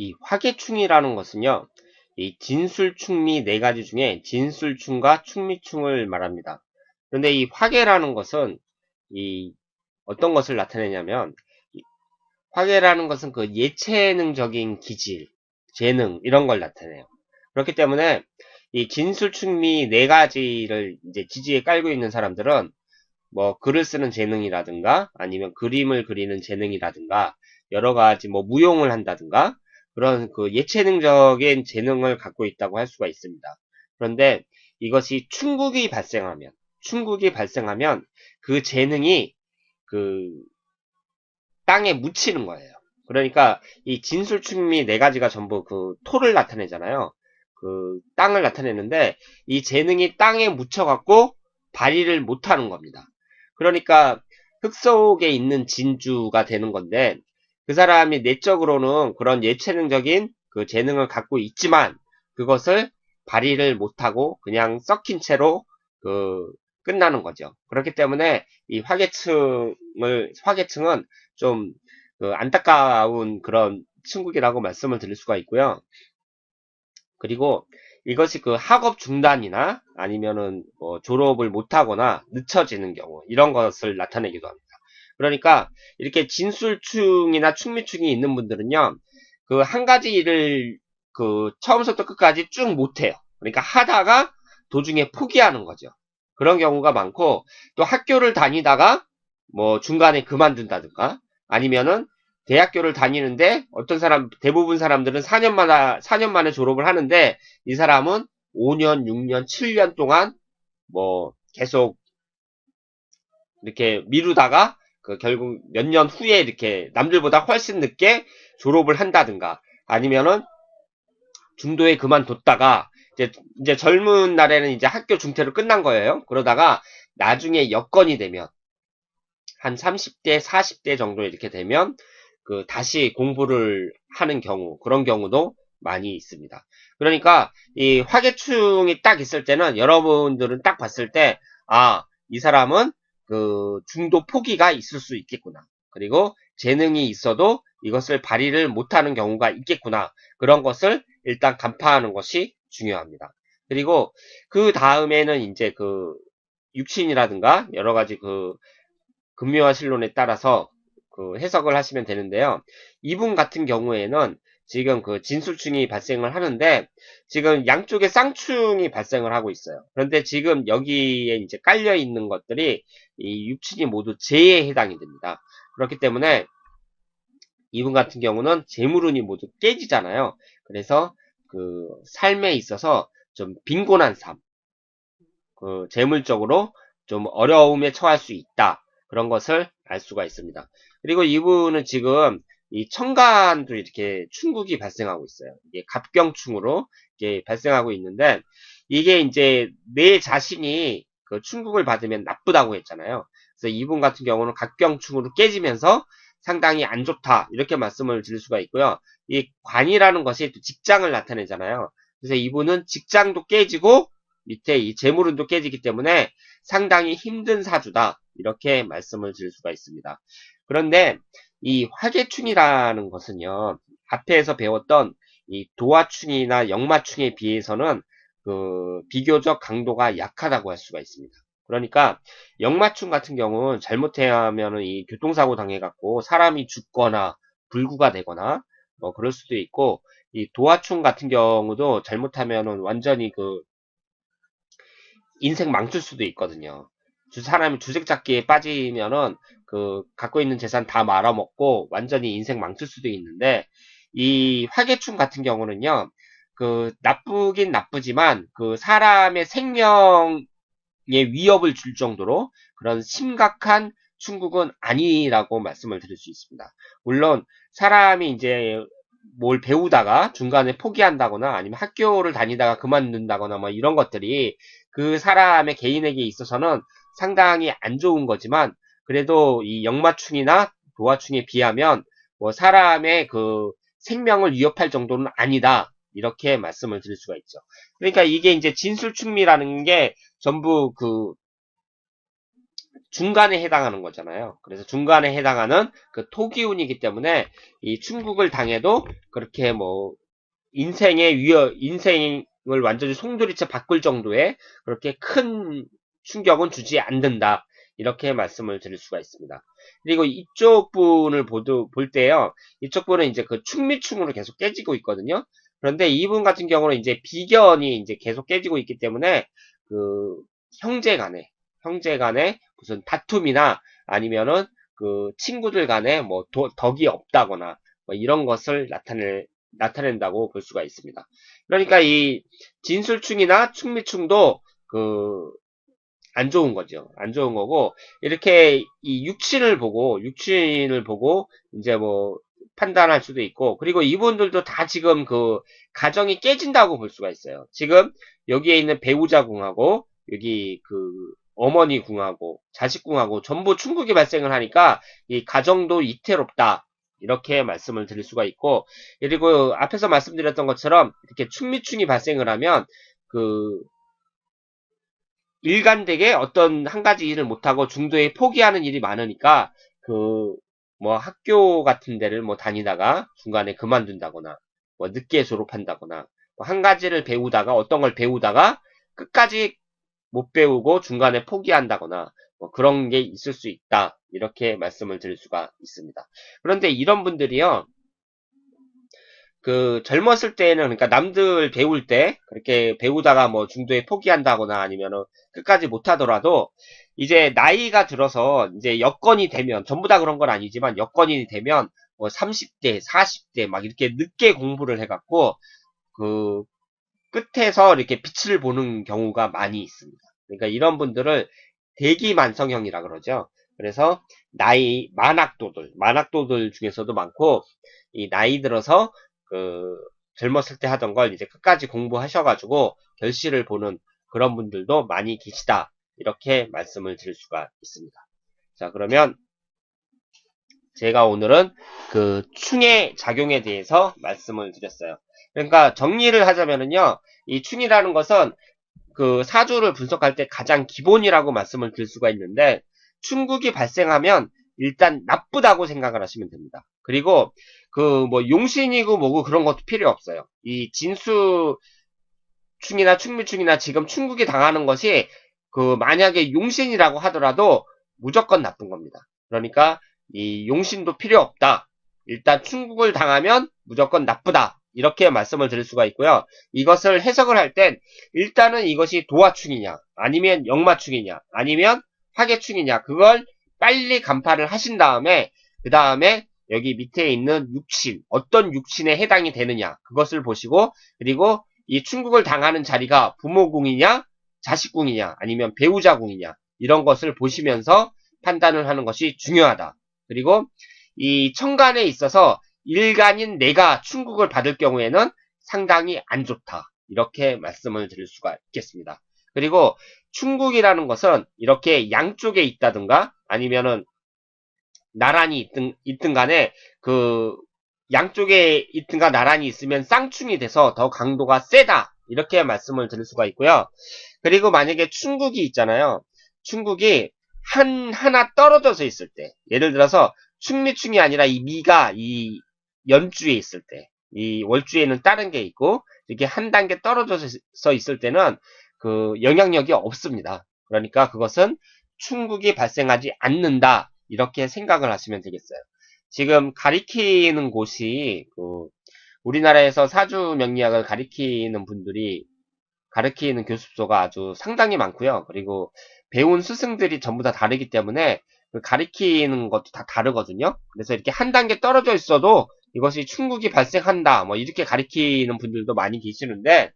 이 화계충이라는 것은요, 이 진술충미 네 가지 중에 진술충과 충미충을 말합니다. 그런데 이 화계라는 것은 이 어떤 것을 나타내냐면, 이 화계라는 것은 그 예체능적인 기질, 재능 이런 걸 나타내요. 그렇기 때문에 이 진술충미 네 가지를 이제 지지에 깔고 있는 사람들은 뭐 글을 쓰는 재능이라든가 아니면 그림을 그리는 재능이라든가 여러 가지 뭐 무용을 한다든가 그런 그 예체능적인 재능을 갖고 있다고 할 수가 있습니다. 그런데 이것이 충국이 발생하면 그 재능이 그 땅에 묻히는 거예요. 그러니까 이 진술충미 네 가지가 전부 그 토를 나타내잖아요. 그 땅을 나타내는데 이 재능이 땅에 묻혀갖고 발휘를 못하는 겁니다. 그러니까 흙 속에 있는 진주가 되는 건데 그 사람이 내적으로는 그런 예체능적인 그 재능을 갖고 있지만 그것을 발휘를 못하고 그냥 썩힌 채로 그 끝나는 거죠. 그렇기 때문에 이 화계층은 좀 그 안타까운 그런 친구이라고 말씀을 드릴 수가 있고요. 그리고 이것이 그 학업 중단이나 아니면은 뭐 졸업을 못하거나 늦춰지는 경우 이런 것을 나타내기도 합니다. 그러니까 이렇게 진술충이나 충미충이 있는 분들은요, 그 한 가지 일을 그 처음부터 끝까지 쭉 못해요. 그러니까 하다가 도중에 포기하는 거죠. 그런 경우가 많고 또 학교를 다니다가 뭐 중간에 그만둔다든가 아니면은 대학교를 다니는데 대부분 사람들은 4년 만에 졸업을 하는데 이 사람은 5년, 6년, 7년 동안 뭐 계속 이렇게 미루다가 그 결국 몇 년 후에 이렇게 남들보다 훨씬 늦게 졸업을 한다든가 아니면은 중도에 그만뒀다가 이제 젊은 날에는 이제 학교 중퇴로 끝난 거예요. 그러다가 나중에 여건이 되면 한 30대, 40대 정도 이렇게 되면 그 다시 공부를 하는 경우 그런 경우도 많이 있습니다. 그러니까 이 화계충이 딱 있을 때는 여러분들은 딱 봤을 때 이 사람은 그 중도 포기가 있을 수 있겠구나. 그리고 재능이 있어도 이것을 발휘를 못하는 경우가 있겠구나. 그런 것을 일단 간파하는 것이 중요합니다. 그리고 그 다음에는 이제 그 육신이라든가 여러 가지 그 금묘와 신론에 따라서 그 해석을 하시면 되는데요. 이분 같은 경우에는 지금 그 진술충이 발생을 하는데 지금 양쪽에 쌍충이 발생을 하고 있어요. 그런데 지금 여기에 이제 깔려 있는 것들이 이 육친이 모두 재에 해당이 됩니다. 그렇기 때문에 이분 같은 경우는 재물운이 모두 깨지잖아요. 그래서 그 삶에 있어서 좀 빈곤한 삶, 그 재물적으로 좀 어려움에 처할 수 있다. 그런 것을 알 수가 있습니다. 그리고 이분은 지금 이 천간도 이렇게 충국이 발생하고 있어요. 이게 갑경충으로 이게 발생하고 있는데 이게 이제 내 자신이 그 충국을 받으면 나쁘다고 했잖아요. 그래서 이분 같은 경우는 갑경충으로 깨지면서 상당히 안 좋다. 이렇게 말씀을 드릴 수가 있고요. 이 관이라는 것이 또 직장을 나타내잖아요. 그래서 이분은 직장도 깨지고 밑에 이 재물운도 깨지기 때문에 상당히 힘든 사주다. 이렇게 말씀을 드릴 수가 있습니다. 그런데 이 화계충이라는 것은요. 앞에서 배웠던 이 도화충이나 역마충에 비해서는 그 비교적 강도가 약하다고 할 수가 있습니다. 그러니까 역마충 같은 경우는 잘못하면 이 교통사고 당해갖고 사람이 죽거나 불구가 되거나 뭐 그럴 수도 있고 이 도화충 같은 경우도 잘못하면은 완전히 그 인생 망칠 수도 있거든요. 사람이 주색잡기에 빠지면은 그 갖고 있는 재산 다 말아먹고 완전히 인생 망칠 수도 있는데 이 화계충 같은 경우는요. 그 나쁘긴 나쁘지만 그 사람의 생명에 위협을 줄 정도로 그런 심각한 충국은 아니라고 말씀을 드릴 수 있습니다. 물론 사람이 이제 뭘 배우다가 중간에 포기한다거나 아니면 학교를 다니다가 그만둔다거나 뭐 이런 것들이 그 사람의 개인에게 있어서는 상당히 안 좋은 거지만 그래도 이 역마충이나 도화충에 비하면 뭐 사람의 그 생명을 위협할 정도는 아니다. 이렇게 말씀을 드릴 수가 있죠. 그러니까 이게 이제 진술충미라는 게 전부 그 중간에 해당하는 거잖아요. 그래서 중간에 해당하는 그 토기운이기 때문에 이 충국을 당해도 그렇게 뭐 인생을 완전히 송두리째 바꿀 정도의 그렇게 큰 충격은 주지 않는다. 이렇게 말씀을 드릴 수가 있습니다. 그리고 이쪽 분을 볼 때요. 이쪽 분은 이제 그 충미충으로 계속 깨지고 있거든요. 그런데 이분 같은 경우는 이제 비견이 이제 계속 깨지고 있기 때문에 그 형제 간에 무슨 다툼이나 아니면은 그 친구들 간에 뭐 덕이 없다거나 뭐 이런 것을 나타낸다고 볼 수가 있습니다. 그러니까 이 진술충이나 충미충도 그 안 좋은 거죠. 안 좋은 거고 이렇게 이 육신을 보고 이제 뭐 판단할 수도 있고 그리고 이분들도 다 지금 그 가정이 깨진다고 볼 수가 있어요. 지금 여기에 있는 배우자 궁하고 여기 그 어머니 궁하고 자식 궁하고 전부 충국이 발생을 하니까 이 가정도 이태롭다. 이렇게 말씀을 드릴 수가 있고 그리고 앞에서 말씀드렸던 것처럼 이렇게 충미충이 발생을 하면 그 일관되게 어떤 한 가지 일을 못하고 중도에 포기하는 일이 많으니까 그 뭐 학교 같은 데를 뭐 다니다가 중간에 그만둔다거나 뭐 늦게 졸업한다거나 뭐 한 가지를 배우다가 어떤 걸 배우다가 끝까지 못 배우고 중간에 포기한다거나 뭐 그런 게 있을 수 있다. 이렇게 말씀을 드릴 수가 있습니다. 그런데 이런 분들이요. 그 젊었을 때는 그러니까 남들 배울 때 그렇게 배우다가 뭐 중도에 포기한다거나 아니면은 끝까지 못하더라도 이제 나이가 들어서 이제 여건이 되면 전부 다 그런 건 아니지만 여건이 되면 뭐 30대, 40대 막 이렇게 늦게 공부를 해갖고 그 끝에서 이렇게 빛을 보는 경우가 많이 있습니다. 그러니까 이런 분들을 대기만성형이라 그러죠. 그래서 만학도들 중에서도 많고 이 나이 들어서 그 젊었을 때 하던 걸 이제 끝까지 공부하셔가지고 결실을 보는 그런 분들도 많이 계시다. 이렇게 말씀을 드릴 수가 있습니다. 자, 그러면 제가 오늘은 그 충의 작용에 대해서 말씀을 드렸어요. 그러니까 정리를 하자면은요, 이 충이라는 것은 그 사주를 분석할 때 가장 기본이라고 말씀을 드릴 수가 있는데, 충국이 발생하면 일단 나쁘다고 생각을 하시면 됩니다. 그리고 그 뭐 용신이고 뭐고 그런 것도 필요 없어요. 이 진수충이나 충미충이나 지금 충국이 당하는 것이 그 만약에 용신이라고 하더라도 무조건 나쁜 겁니다. 그러니까 이 용신도 필요 없다. 일단 충국을 당하면 무조건 나쁘다. 이렇게 말씀을 드릴 수가 있고요. 이것을 해석을 할 땐 일단은 이것이 도화충이냐 아니면 역마충이냐 아니면 화개충이냐 그걸 빨리 간파를 하신 다음에 그 다음에 여기 밑에 있는 육신 어떤 육신에 해당이 되느냐 그것을 보시고 그리고 이 충국을 당하는 자리가 부모궁이냐 자식궁이냐 아니면 배우자궁이냐 이런 것을 보시면서 판단을 하는 것이 중요하다. 그리고 이 천간에 있어서 일간인 내가 충국을 받을 경우에는 상당히 안 좋다. 이렇게 말씀을 드릴 수가 있겠습니다. 그리고 충국이라는 것은 이렇게 양쪽에 있다든가 아니면은 나란히 있든 간에 그 양쪽에 있든가 나란히 있으면 쌍충이 돼서 더 강도가 세다. 이렇게 말씀을 드릴 수가 있고요. 그리고 만약에 충국이 있잖아요. 충국이 하나 떨어져서 있을 때 예를 들어서 충미충이 아니라 이 미가 이 연주에 있을 때 이 월주에는 다른 게 있고 이렇게 한 단계 떨어져서 있을 때는 그 영향력이 없습니다. 그러니까 그것은 충국이 발생하지 않는다. 이렇게 생각을 하시면 되겠어요. 지금 가리키는 곳이 그 우리나라에서 사주 명리학을 가리키는 교습소가 아주 상당히 많고요. 그리고 배운 스승들이 전부 다 다르기 때문에 그 가리키는 것도 다 다르거든요. 그래서 이렇게 한 단계 떨어져 있어도 이것이 충국이 발생한다. 뭐 이렇게 가리키는 분들도 많이 계시는데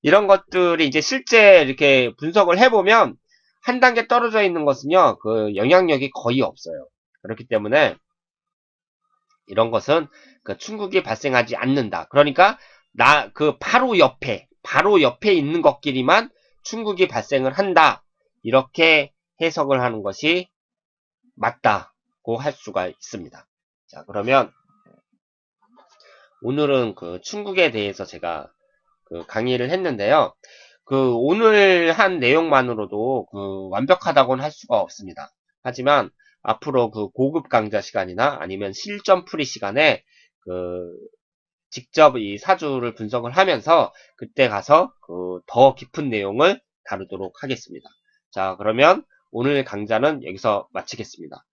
이런 것들이 이제 실제 이렇게 분석을 해보면 한 단계 떨어져 있는 것은요, 그 영향력이 거의 없어요. 그렇기 때문에 이런 것은 그 충국이 발생하지 않는다. 그러니까 그 바로 옆에 있는 것끼리만 충국이 발생을 한다. 이렇게 해석을 하는 것이 맞다고 할 수가 있습니다. 자, 그러면 오늘은 그 충국에 대해서 제가 그 강의를 했는데요. 그 오늘 한 내용만으로도 그 완벽하다고는 할 수가 없습니다. 하지만 앞으로 그 고급 강좌 시간이나 아니면 실전 풀이 시간에 그 직접 이 사주를 분석을 하면서 그때 가서 그 더 깊은 내용을 다루도록 하겠습니다. 자, 그러면 오늘 강좌는 여기서 마치겠습니다.